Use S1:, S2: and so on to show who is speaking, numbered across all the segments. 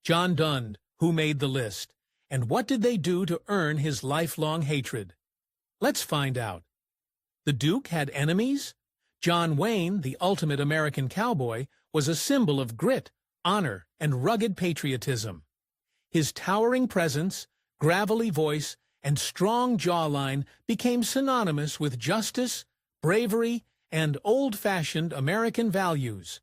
S1: John Donne, who made the list, and what did they do to earn his lifelong hatred? Let's find out. The Duke had enemies? John Wayne, the ultimate American cowboy, was a symbol of grit, honor, and rugged patriotism. His towering presence, gravelly voice, and strong jawline became synonymous with justice, bravery, and old-fashioned American values.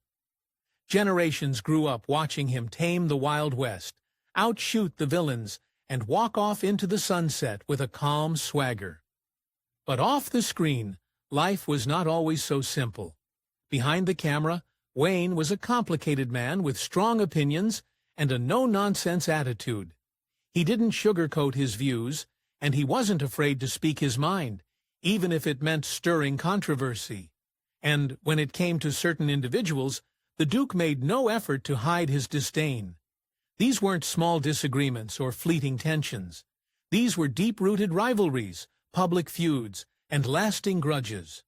S1: Generations grew up watching him tame the Wild West, outshoot the villains, and walk off into the sunset with a calm swagger. But off the screen, life was not always so simple. Behind the camera, Wayne was a complicated man with strong opinions and a no-nonsense attitude. He didn't sugarcoat his views, and he wasn't afraid to speak his mind, even if it meant stirring controversy. And when it came to certain individuals, the Duke made no effort to hide his disdain. These weren't small disagreements or fleeting tensions. These were deep-rooted rivalries, public feuds, and lasting grudges.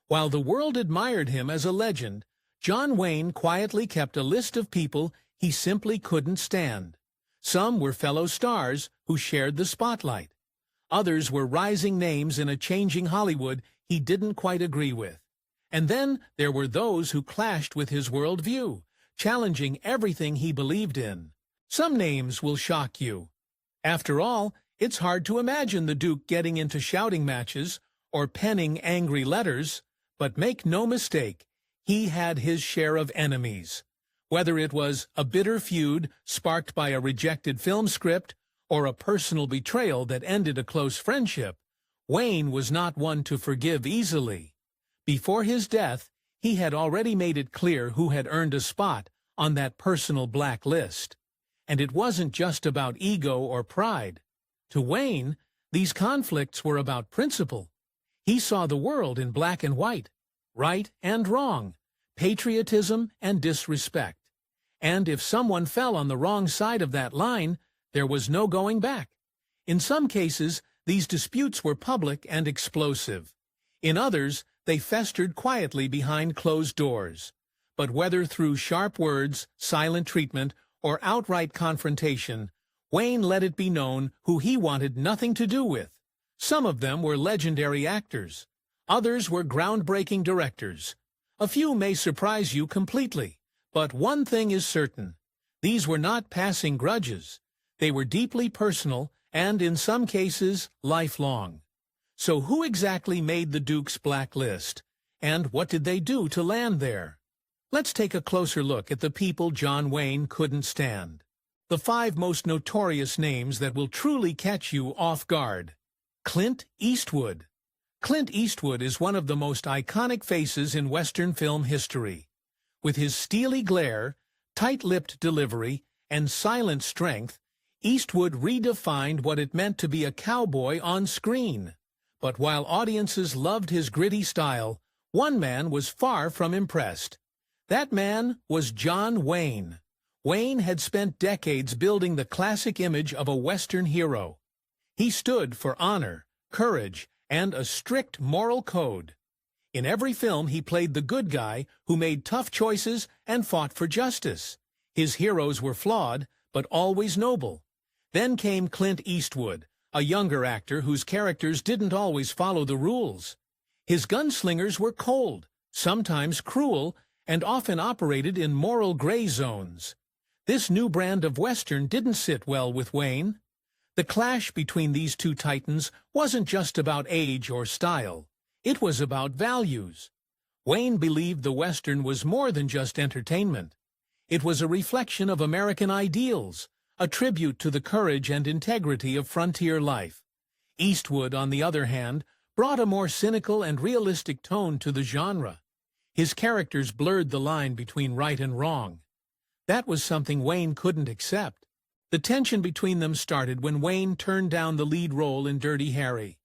S1: While the world admired him as a legend, John Wayne quietly kept a list of people he simply couldn't stand. Some were fellow stars who shared the spotlight. Others were rising names in a changing Hollywood he didn't quite agree with. And then there were those who clashed with his worldview, challenging everything he believed in. Some names will shock you. After all, it's hard to imagine the Duke getting into shouting matches or penning angry letters, but make no mistake, he had his share of enemies. Whether it was a bitter feud sparked by a rejected film script or a personal betrayal that ended a close friendship, Wayne was not one to forgive easily. Before his death, he had already made it clear who had earned a spot on that personal blacklist. And it wasn't just about ego or pride. To Wayne, these conflicts were about principle. He saw the world in black and white, right and wrong, patriotism and disrespect. And if someone fell on the wrong side of that line, there was no going back. In some cases, these disputes were public and explosive. In others, they festered quietly behind closed doors. But whether through sharp words, silent treatment, or outright confrontation, Wayne let it be known who he wanted nothing to do with. Some of them were legendary actors. Others were groundbreaking directors. A few may surprise you completely, but one thing is certain. These were not passing grudges. They were deeply personal and, in some cases, lifelong. So who exactly made the Duke's blacklist? And what did they do to land there? Let's take a closer look at the people John Wayne couldn't stand. The 5 most notorious names that will truly catch you off guard. Clint Eastwood. Clint Eastwood is one of the most iconic faces in Western film history. With his steely glare, tight-lipped delivery, and silent strength, Eastwood redefined what it meant to be a cowboy on screen. But while audiences loved his gritty style, one man was far from impressed. That man was John Wayne. Wayne had spent decades building the classic image of a Western hero. He stood for honor, courage, and a strict moral code. In every film he played the good guy who made tough choices and fought for justice. His heroes were flawed, but always noble. Then came Clint Eastwood, a younger actor whose characters didn't always follow the rules. His gunslingers were cold, sometimes cruel, and often operated in moral gray zones. This new brand of Western didn't sit well with Wayne. The clash between these two titans wasn't just about age or style. It was about values. Wayne believed the Western was more than just entertainment. It was a reflection of American ideals, a tribute to the courage and integrity of frontier life. Eastwood, on the other hand, brought a more cynical and realistic tone to the genre. His characters blurred the line between right and wrong. That was something Wayne couldn't accept. The tension between them started when Wayne turned down the lead role in Dirty Harry.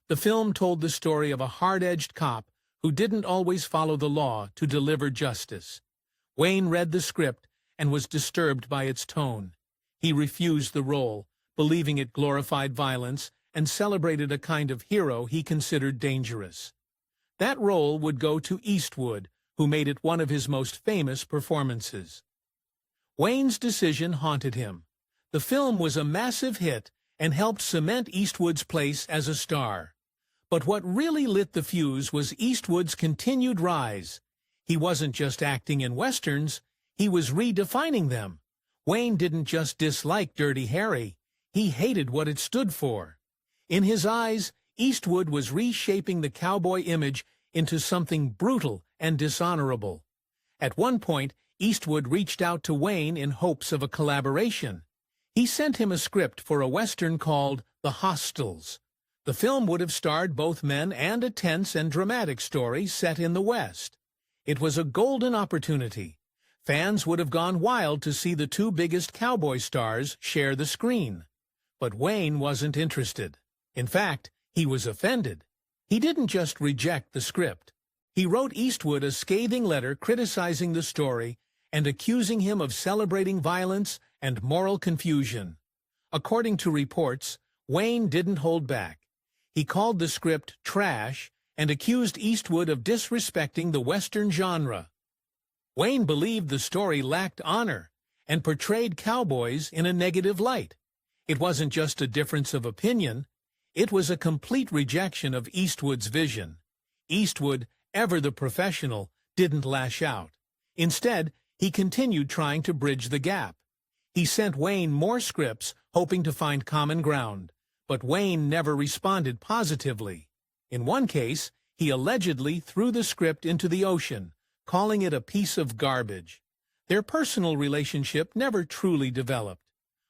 S1: The film told the story of a hard-edged cop who didn't always follow the law to deliver justice. Wayne read the script and was disturbed by its tone. He refused the role, believing it glorified violence and celebrated a kind of hero he considered dangerous. That role would go to Eastwood, who made it one of his most famous performances. Wayne's decision haunted him. The film was a massive hit and helped cement Eastwood's place as a star. But what really lit the fuse was Eastwood's continued rise. He wasn't just acting in westerns, he was redefining them. Wayne didn't just dislike Dirty Harry, he hated what it stood for. In his eyes, Eastwood was reshaping the cowboy image into something brutal and dishonorable. At one point, Eastwood reached out to Wayne in hopes of a collaboration. He sent him a script for a western called The Hostiles. The film would have starred both men and a tense and dramatic story set in the West. It was a golden opportunity. Fans would have gone wild to see the two biggest cowboy stars share the screen. But Wayne wasn't interested. In fact, he was offended. He didn't just reject the script. He wrote Eastwood a scathing letter criticizing the story and accusing him of celebrating violence and moral confusion. According to reports, Wayne didn't hold back. He called the script trash and accused Eastwood of disrespecting the Western genre. Wayne believed the story lacked honor and portrayed cowboys in a negative light. It wasn't just a difference of opinion, it was a complete rejection of Eastwood's vision. Eastwood, ever the professional, didn't lash out. Instead, he continued trying to bridge the gap. He sent Wayne more scripts, hoping to find common ground, but Wayne never responded positively. In one case, he allegedly threw the script into the ocean, calling it a piece of garbage. Their personal relationship never truly developed.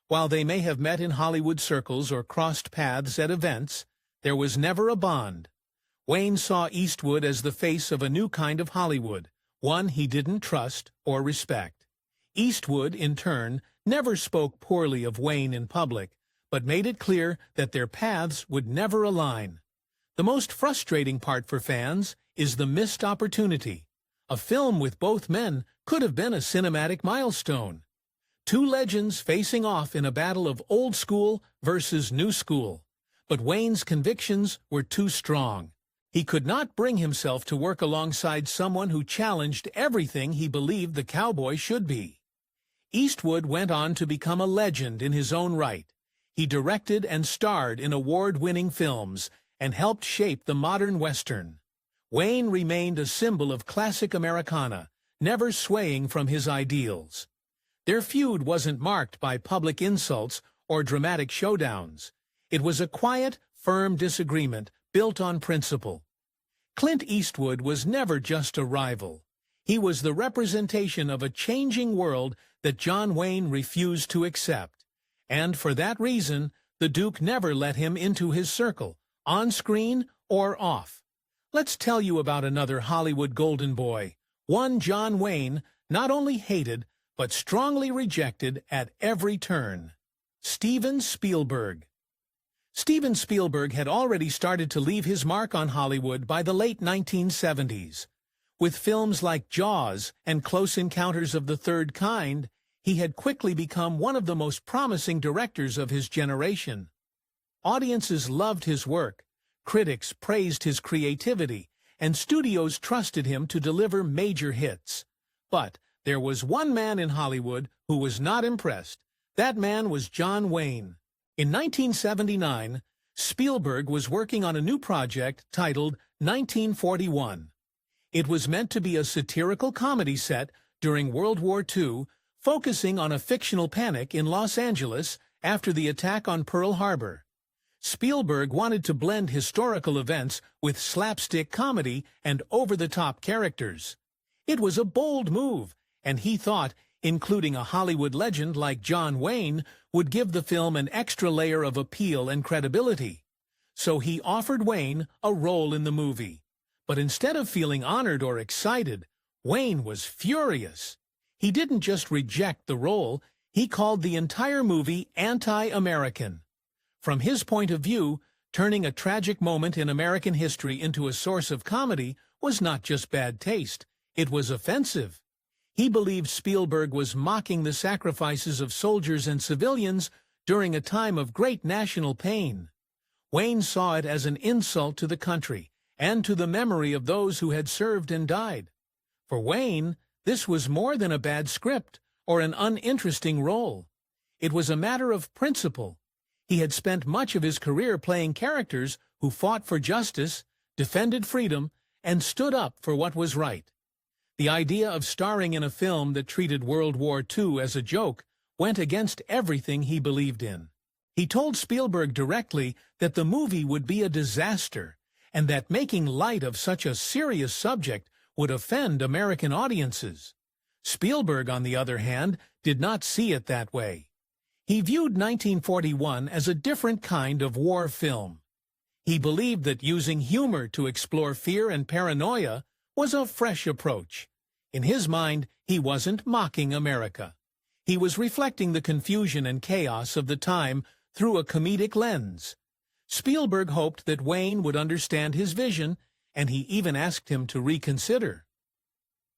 S1: While they may have met in Hollywood circles or crossed paths at events, there was never a bond. Wayne saw Eastwood as the face of a new kind of Hollywood, one he didn't trust or respect. Eastwood, in turn, never spoke poorly of Wayne in public, but made it clear that their paths would never align. The most frustrating part for fans is the missed opportunity. A film with both men could have been a cinematic milestone. Two legends facing off in a battle of old school versus new school. But Wayne's convictions were too strong. He could not bring himself to work alongside someone who challenged everything he believed the cowboy should be. Eastwood went on to become a legend in his own right. He directed and starred in award-winning films and helped shape the modern Western. Wayne remained a symbol of classic Americana, never swaying from his ideals. Their feud wasn't marked by public insults or dramatic showdowns. It was a quiet, firm disagreement built on principle. Clint Eastwood was never just a rival. He was the representation of a changing world that John Wayne refused to accept. And for that reason, the Duke never let him into his circle, on screen or off. Let's tell you about another Hollywood golden boy, one John Wayne not only hated, but strongly rejected at every turn. Steven Spielberg. Steven Spielberg had already started to leave his mark on Hollywood by the late 1970s. With films like Jaws and Close Encounters of the Third Kind, he had quickly become one of the most promising directors of his generation. Audiences loved his work, critics praised his creativity, and studios trusted him to deliver major hits. But there was one man in Hollywood who was not impressed. That man was John Wayne. In 1979, Spielberg was working on a new project titled 1941. It was meant to be a satirical comedy set during World War II, focusing on a fictional panic in Los Angeles after the attack on Pearl Harbor. Spielberg wanted to blend historical events with slapstick comedy and over-the-top characters. It was a bold move, and he thought including a Hollywood legend like John Wayne would give the film an extra layer of appeal and credibility. So he offered Wayne a role in the movie. But instead of feeling honored or excited, Wayne was furious. He didn't just reject the role, he called the entire movie anti-American. From his point of view, turning a tragic moment in American history into a source of comedy was not just bad taste, it was offensive. He believed Spielberg was mocking the sacrifices of soldiers and civilians during a time of great national pain. Wayne saw it as an insult to the country and to the memory of those who had served and died. For Wayne, this was more than a bad script or an uninteresting role. It was a matter of principle. He had spent much of his career playing characters who fought for justice, defended freedom, and stood up for what was right. The idea of starring in a film that treated World War II as a joke went against everything he believed in. He told Spielberg directly that the movie would be a disaster, and that making light of such a serious subject would offend American audiences. Spielberg, on the other hand, did not see it that way. He viewed 1941 as a different kind of war film. He believed that using humor to explore fear and paranoia was a fresh approach. In his mind, he wasn't mocking America. He was reflecting the confusion and chaos of the time through a comedic lens. Spielberg hoped that Wayne would understand his vision, and he even asked him to reconsider.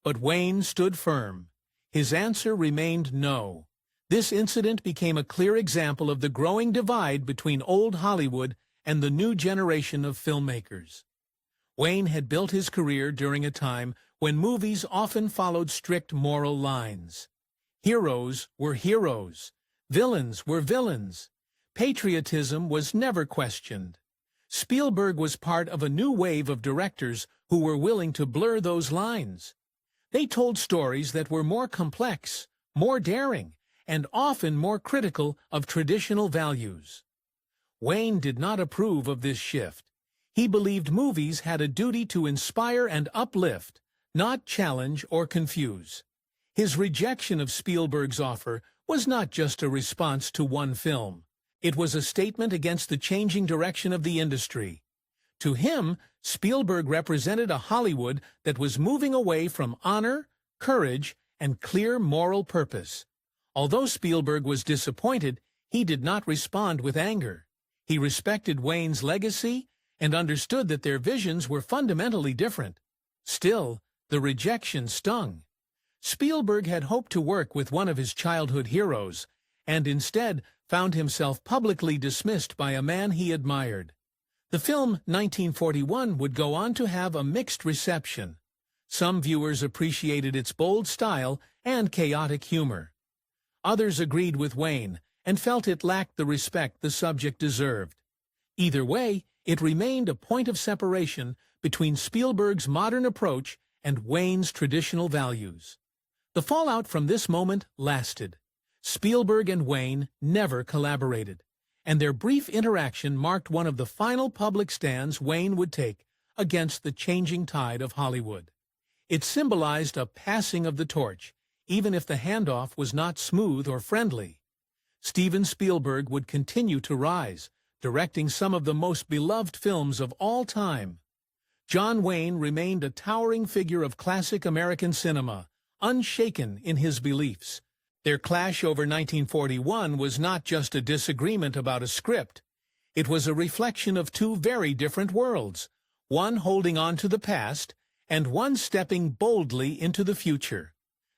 S1: But Wayne stood firm. His answer remained no. This incident became a clear example of the growing divide between old Hollywood and the new generation of filmmakers. Wayne had built his career during a time when movies often followed strict moral lines. Heroes were heroes. Villains were villains. Patriotism was never questioned. Spielberg was part of a new wave of directors who were willing to blur those lines. They told stories that were more complex, more daring, and often more critical of traditional values. Wayne did not approve of this shift. He believed movies had a duty to inspire and uplift, not challenge or confuse. His rejection of Spielberg's offer was not just a response to one film. It was a statement against the changing direction of the industry. To him, Spielberg represented a Hollywood that was moving away from honor, courage, and clear moral purpose. Although Spielberg was disappointed, he did not respond with anger. He respected Wayne's legacy and understood that their visions were fundamentally different. Still, the rejection stung. Spielberg had hoped to work with one of his childhood heroes, and instead found himself publicly dismissed by a man he admired. The film 1941 would go on to have a mixed reception. Some viewers appreciated its bold style and chaotic humor. Others agreed with Wayne and felt it lacked the respect the subject deserved. Either way, it remained a point of separation between Spielberg's modern approach and Wayne's traditional values. The fallout from this moment lasted. Spielberg and Wayne never collaborated, and their brief interaction marked one of the final public stands Wayne would take against the changing tide of Hollywood. It symbolized a passing of the torch, even if the handoff was not smooth or friendly. Steven Spielberg would continue to rise, directing some of the most beloved films of all time. John Wayne remained a towering figure of classic American cinema, unshaken in his beliefs. Their clash over 1941 was not just a disagreement about a script. It was a reflection of two very different worlds, one holding on to the past and one stepping boldly into the future.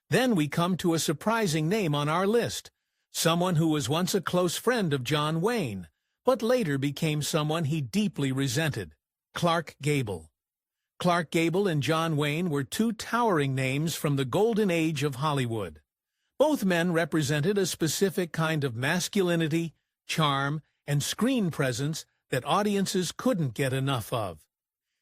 S1: Then we come to a surprising name on our list, someone who was once a close friend of John Wayne, but later became someone he deeply resented, Clark Gable. Clark Gable and John Wayne were two towering names from the golden age of Hollywood. Both men represented a specific kind of masculinity, charm, and screen presence that audiences couldn't get enough of.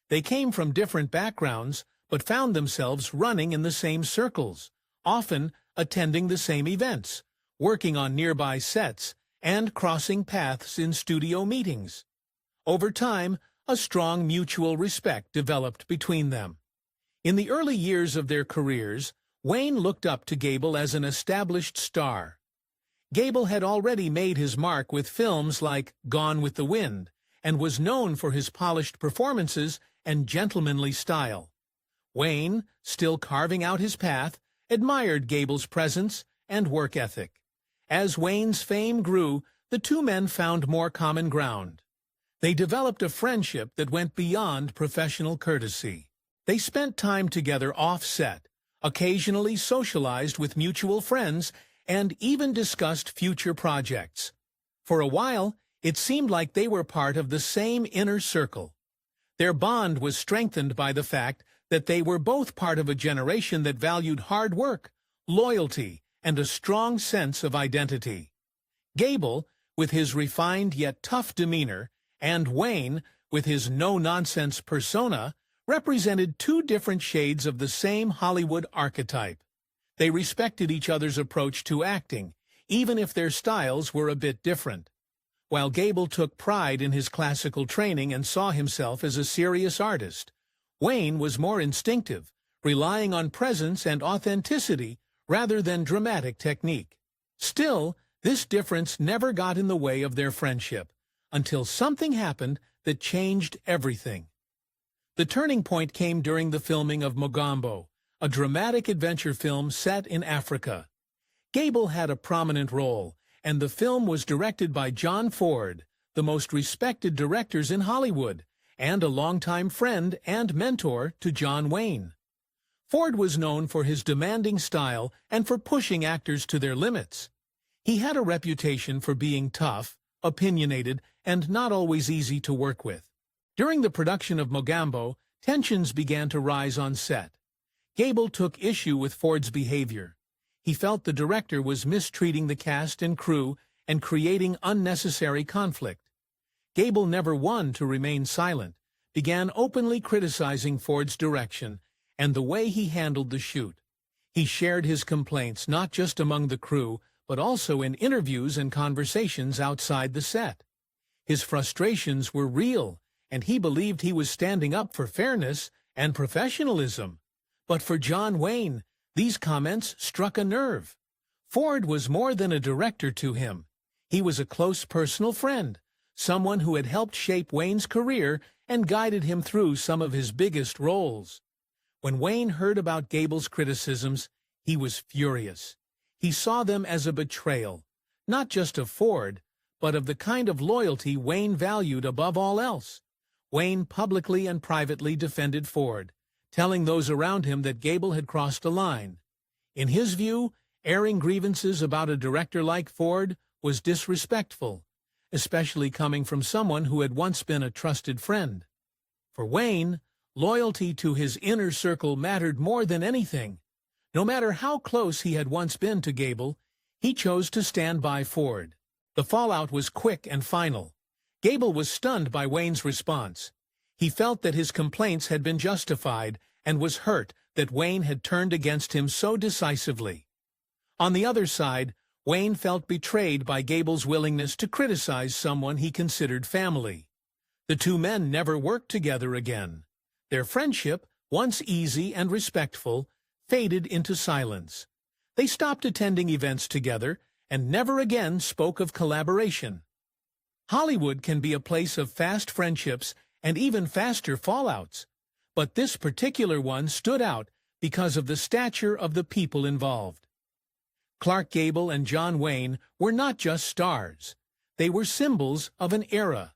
S1: They came from different backgrounds, but found themselves running in the same circles, often attending the same events, working on nearby sets, and crossing paths in studio meetings. Over time, a strong mutual respect developed between them. In the early years of their careers, Wayne looked up to Gable as an established star. Gable had already made his mark with films like Gone with the Wind, and was known for his polished performances and gentlemanly style. Wayne, still carving out his path, admired Gable's presence and work ethic. As Wayne's fame grew, the two men found more common ground. They developed a friendship that went beyond professional courtesy. They spent time together off-set, occasionally socialized with mutual friends, and even discussed future projects. For a while, it seemed like they were part of the same inner circle. Their bond was strengthened by the fact that they were both part of a generation that valued hard work, loyalty, and a strong sense of identity. Gable, with his refined yet tough demeanor, and Wayne, with his no-nonsense persona, represented two different shades of the same Hollywood archetype. They respected each other's approach to acting, even if their styles were a bit different. While Gable took pride in his classical training and saw himself as a serious artist, Wayne was more instinctive, relying on presence and authenticity rather than dramatic technique. Still, this difference never got in the way of their friendship, until something happened that changed everything. The turning point came during the filming of Mogambo, a dramatic adventure film set in Africa. Gable had a prominent role, and the film was directed by John Ford, the most respected directors in Hollywood, and a longtime friend and mentor to John Wayne. Ford was known for his demanding style and for pushing actors to their limits. He had a reputation for being tough, opinionated, and not always easy to work with. During the production of Mogambo, tensions began to rise on set. Gable took issue with Ford's behavior. He felt the director was mistreating the cast and crew and creating unnecessary conflict. Gable, never one to remain silent, began openly criticizing Ford's direction and the way he handled the shoot. He shared his complaints not just among the crew, but also in interviews and conversations outside the set. His frustrations were real, and he believed he was standing up for fairness and professionalism. But for John Wayne, these comments struck a nerve. Ford was more than a director to him. He was a close personal friend, someone who had helped shape Wayne's career and guided him through some of his biggest roles. When Wayne heard about Gable's criticisms, he was furious. He saw them as a betrayal, not just of Ford, but of the kind of loyalty Wayne valued above all else. Wayne publicly and privately defended Ford, telling those around him that Gable had crossed a line. In his view, airing grievances about a director like Ford was disrespectful, especially coming from someone who had once been a trusted friend. For Wayne, loyalty to his inner circle mattered more than anything. No matter how close he had once been to Gable, he chose to stand by Ford. The fallout was quick and final. Gable was stunned by Wayne's response. He felt that his complaints had been justified and was hurt that Wayne had turned against him so decisively. On the other side, Wayne felt betrayed by Gable's willingness to criticize someone he considered family. The two men never worked together again. Their friendship, once easy and respectful, faded into silence. They stopped attending events together and never again spoke of collaboration. Hollywood can be a place of fast friendships and even faster fallouts, but this particular one stood out because of the stature of the people involved. Clark Gable and John Wayne were not just stars. They were symbols of an era.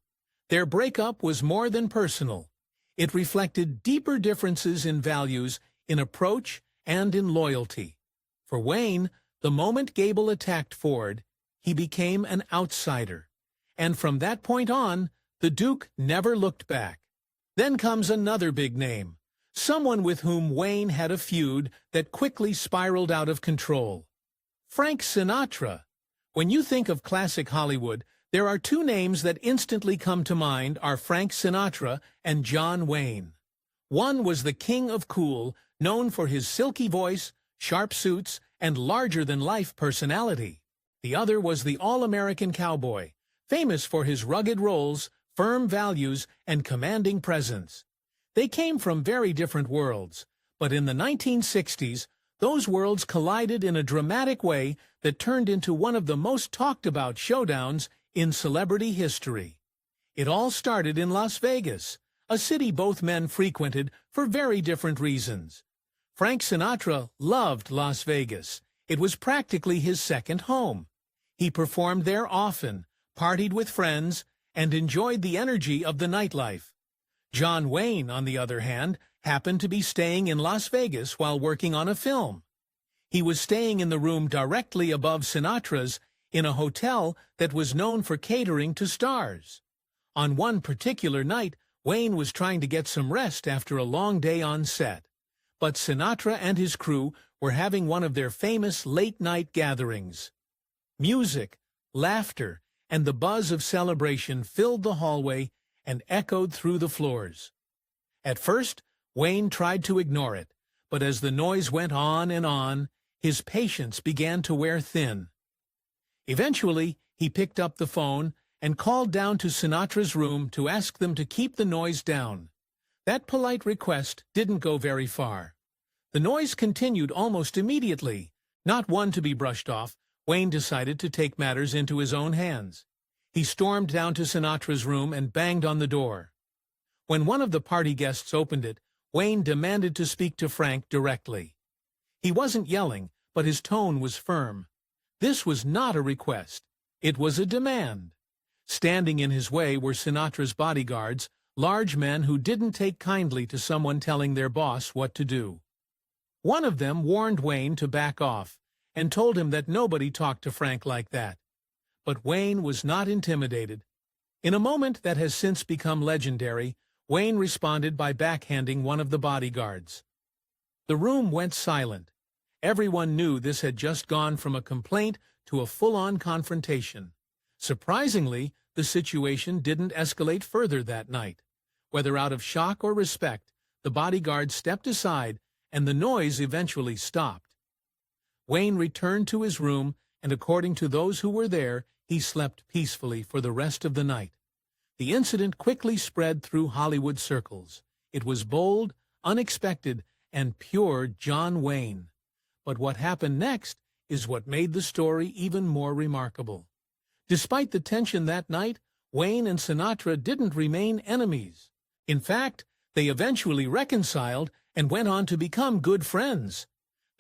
S1: Their breakup was more than personal. It reflected deeper differences in values, in approach, and in loyalty. For Wayne, the moment Gable attacked Ford, he became an outsider. And from that point on, the Duke never looked back. Then comes another big name, someone with whom Wayne had a feud that quickly spiraled out of control. Frank Sinatra. When you think of classic Hollywood, there are two names that instantly come to mind are Frank Sinatra and John Wayne. One was the king of cool, known for his silky voice, sharp suits, and larger-than-life personality. The other was the all-American cowboy, famous for his rugged roles, firm values, and commanding presence. They came from very different worlds, but in the 1960s, those worlds collided in a dramatic way that turned into one of the most talked-about showdowns in celebrity history. It all started in Las Vegas, a city both men frequented for very different reasons. Frank Sinatra loved Las Vegas. It was practically his second home. He performed there often, partied with friends, and enjoyed the energy of the nightlife. John Wayne, on the other hand, happened to be staying in Las Vegas while working on a film. He was staying in the room directly above Sinatra's in a hotel that was known for catering to stars. On one particular night, Wayne was trying to get some rest after a long day on set. but Sinatra and his crew were having one of their famous late-night gatherings. Music, laughter, and the buzz of celebration filled the hallway and echoed through the floors. At first, Wayne tried to ignore it, but as the noise went on and on, his patience began to wear thin. Eventually, he picked up the phone and called down to Sinatra's room to ask them to keep the noise down. That polite request didn't go very far. The noise continued almost immediately. Not one to be brushed off, Wayne decided to take matters into his own hands. He stormed down to Sinatra's room and banged on the door. When one of the party guests opened it, Wayne demanded to speak to Frank directly. He wasn't yelling, but his tone was firm. This was not a request. It was a demand. Standing in his way were Sinatra's bodyguards, large men who didn't take kindly to someone telling their boss what to do. One of them warned Wayne to back off and told him that nobody talked to Frank like that. But Wayne was not intimidated. In a moment that has since become legendary, Wayne responded by backhanding one of the bodyguards. The room went silent. Everyone knew this had just gone from a complaint to a full-on confrontation. Surprisingly, the situation didn't escalate further that night. Whether out of shock or respect, the bodyguard stepped aside and the noise eventually stopped. Wayne returned to his room, and according to those who were there, he slept peacefully for the rest of the night. The incident quickly spread through Hollywood circles. It was bold, unexpected, and pure John Wayne. But what happened next is what made the story even more remarkable. Despite the tension that night, Wayne and Sinatra didn't remain enemies. In fact, they eventually reconciled and went on to become good friends.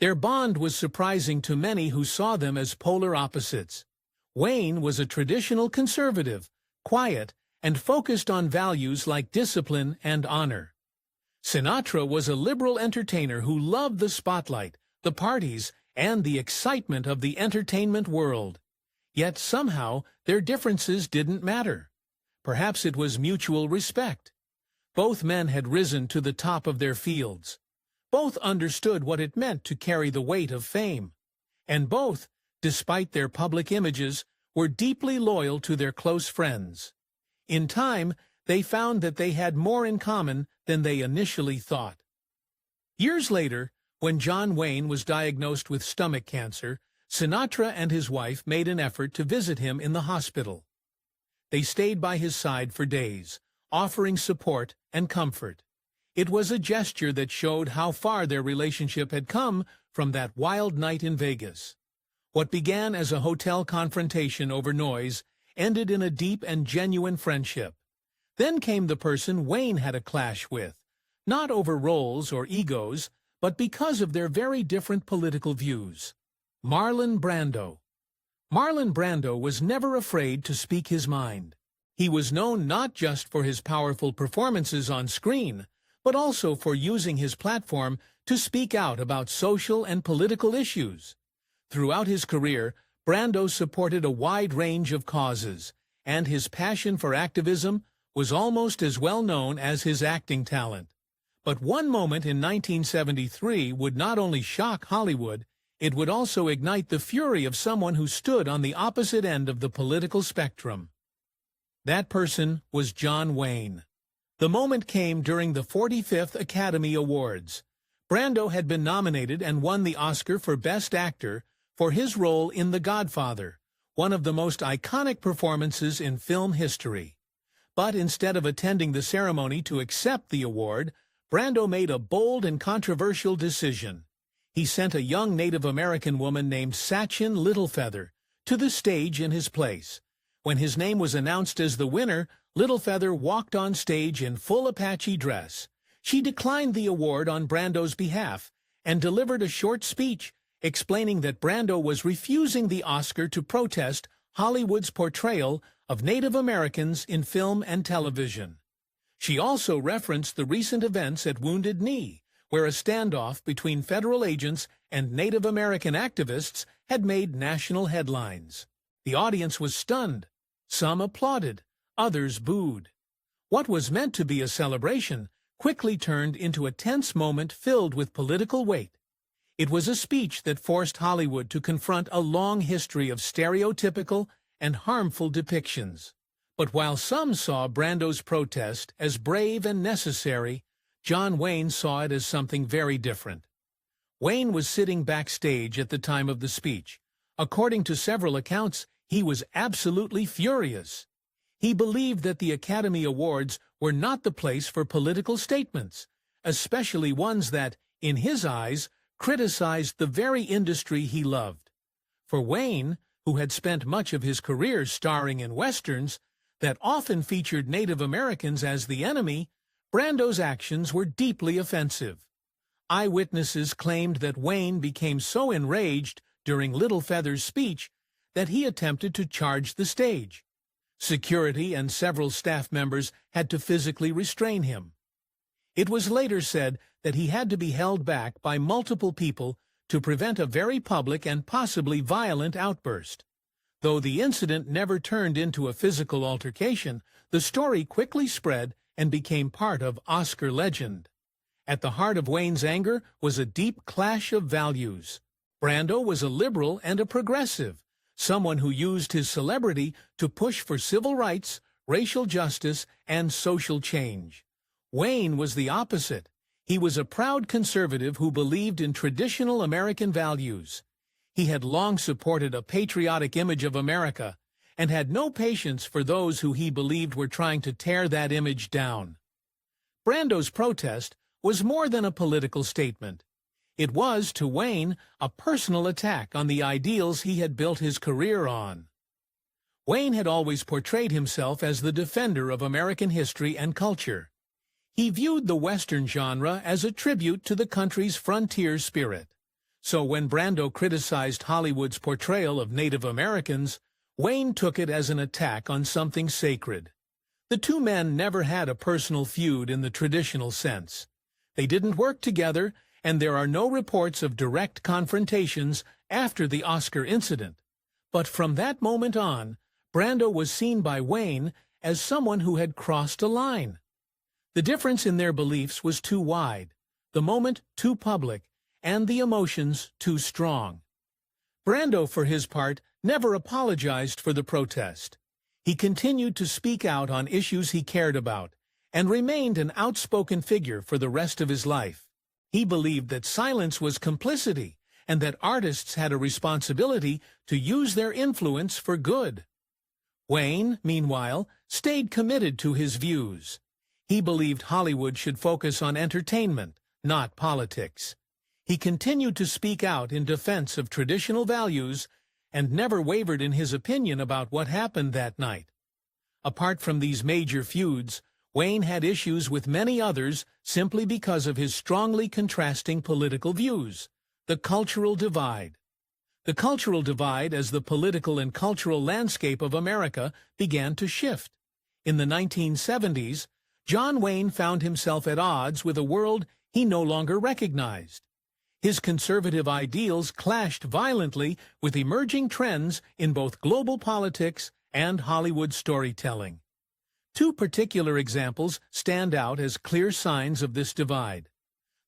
S1: Their bond was surprising to many who saw them as polar opposites. Wayne was a traditional conservative, quiet, and focused on values like discipline and honor. Sinatra was a liberal entertainer who loved the spotlight, the parties, and the excitement of the entertainment world. Yet somehow their differences didn't matter. Perhaps it was mutual respect. Both men had risen to the top of their fields. Both understood what it meant to carry the weight of fame. And both, despite their public images, were deeply loyal to their close friends. In time, they found that they had more in common than they initially thought. Years later, when John Wayne was diagnosed with stomach cancer, Sinatra and his wife made an effort to visit him in the hospital. They stayed by his side for days, offering support and comfort. It was a gesture that showed how far their relationship had come from that wild night in Vegas. What began as a hotel confrontation over noise ended in a deep and genuine friendship. Then came the person Wayne had a clash with, not over roles or egos, but because of their very different political views. Marlon Brando. Marlon Brando was never afraid to speak his mind. He was known not just for his powerful performances on screen, but also for using his platform to speak out about social and political issues. Throughout his career, Brando supported a wide range of causes, and his passion for activism was almost as well known as his acting talent. But one moment in 1973 would not only shock Hollywood, it would also ignite the fury of someone who stood on the opposite end of the political spectrum. That person was John Wayne. The moment came during the 45th Academy Awards. Brando had been nominated and won the Oscar for Best Actor for his role in The Godfather, one of the most iconic performances in film history. But instead of attending the ceremony to accept the award, Brando made a bold and controversial decision. He sent a young Native American woman named Sachin Littlefeather to the stage in his place. When his name was announced as the winner, Littlefeather walked on stage in full Apache dress. She declined the award on Brando's behalf and delivered a short speech explaining that Brando was refusing the Oscar to protest Hollywood's portrayal of Native Americans in film and television. She also referenced the recent events at Wounded Knee, where a standoff between federal agents and Native American activists had made national headlines. The audience was stunned. Some applauded, others booed. What was meant to be a celebration quickly turned into a tense moment filled with political weight. It was a speech that forced Hollywood to confront a long history of stereotypical and harmful depictions. But while some saw Brando's protest as brave and necessary, John Wayne saw it as something very different. Wayne was sitting backstage at the time of the speech. According to several accounts, he was absolutely furious. He believed that the Academy Awards were not the place for political statements, especially ones that, in his eyes, criticized the very industry he loved. For Wayne, who had spent much of his career starring in westerns that often featured Native Americans as the enemy, Brando's actions were deeply offensive. Eyewitnesses claimed that Wayne became so enraged during Little Feather's speech that he attempted to charge the stage. Security and several staff members had to physically restrain him. It was later said that he had to be held back by multiple people to prevent a very public and possibly violent outburst. Though the incident never turned into a physical altercation, the story quickly spread and became part of Oscar legend. At the heart of Wayne's anger was a deep clash of values. Brando was a liberal and a progressive, someone who used his celebrity to push for civil rights, racial justice, and social change. Wayne was the opposite. He was a proud conservative who believed in traditional American values. He had long supported a patriotic image of America and had no patience for those who he believed were trying to tear that image down. Brando's protest was more than a political statement. It was, to Wayne, a personal attack on the ideals he had built his career on. Wayne had always portrayed himself as the defender of American history and culture. He viewed the Western genre as a tribute to the country's frontier spirit. So when Brando criticized Hollywood's portrayal of Native Americans, Wayne took it as an attack on something sacred. The two men never had a personal feud in the traditional sense. They didn't work together, and there are no reports of direct confrontations after the Oscar incident. But from that moment on, Brando was seen by Wayne as someone who had crossed a line. The difference in their beliefs was too wide, the moment too public, and the emotions too strong. Brando, for his part, never apologized for the protest. He continued to speak out on issues he cared about, and remained an outspoken figure for the rest of his life. He believed that silence was complicity, and that artists had a responsibility to use their influence for good. Wayne, meanwhile, stayed committed to his views. He believed Hollywood should focus on entertainment, not politics. He continued to speak out in defense of traditional values and never wavered in his opinion about what happened that night. Apart from these major feuds, Wayne had issues with many others simply because of his strongly contrasting political views. The cultural divide. The cultural divide as the political and cultural landscape of America began to shift. In the 1970s, John Wayne found himself at odds with a world he no longer recognized. His conservative ideals clashed violently with emerging trends in both global politics and Hollywood storytelling. Two particular examples stand out as clear signs of this divide.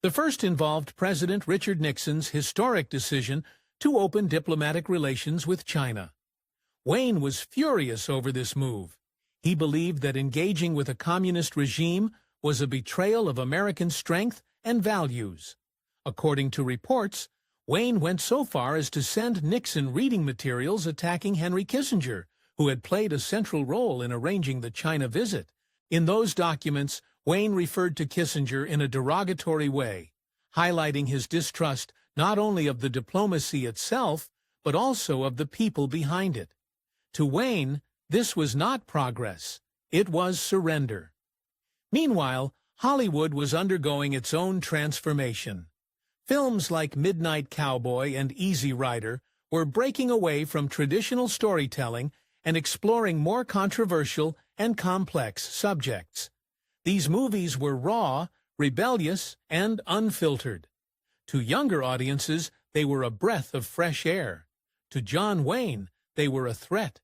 S1: The first involved President Richard Nixon's historic decision to open diplomatic relations with China. Wayne was furious over this move. He believed that engaging with a communist regime was a betrayal of American strength and values. According to reports, Wayne went so far as to send Nixon reading materials attacking Henry Kissinger, who had played a central role in arranging the China visit. In those documents, Wayne referred to Kissinger in a derogatory way, highlighting his distrust not only of the diplomacy itself, but also of the people behind it. To Wayne, this was not progress, it was surrender. Meanwhile, Hollywood was undergoing its own transformation. Films like Midnight Cowboy and Easy Rider were breaking away from traditional storytelling and exploring more controversial and complex subjects. These movies were raw, rebellious, and unfiltered. To younger audiences, they were a breath of fresh air. To John Wayne, they were a threat.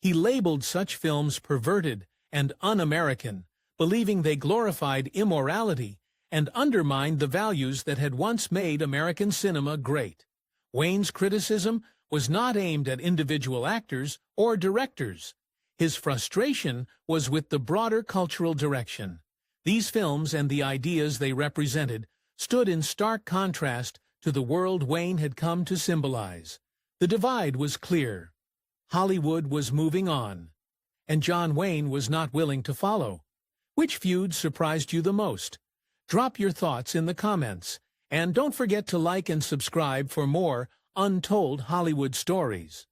S1: He labeled such films perverted and un-American, believing they glorified immorality and undermined the values that had once made American cinema great. Wayne's criticism was not aimed at individual actors or directors. His frustration was with the broader cultural direction. These films and the ideas they represented stood in stark contrast to the world Wayne had come to symbolize. The divide was clear. Hollywood was moving on, and John Wayne was not willing to follow. Which feud surprised you the most? Drop your thoughts in the comments, and don't forget to like and subscribe for more untold Hollywood stories.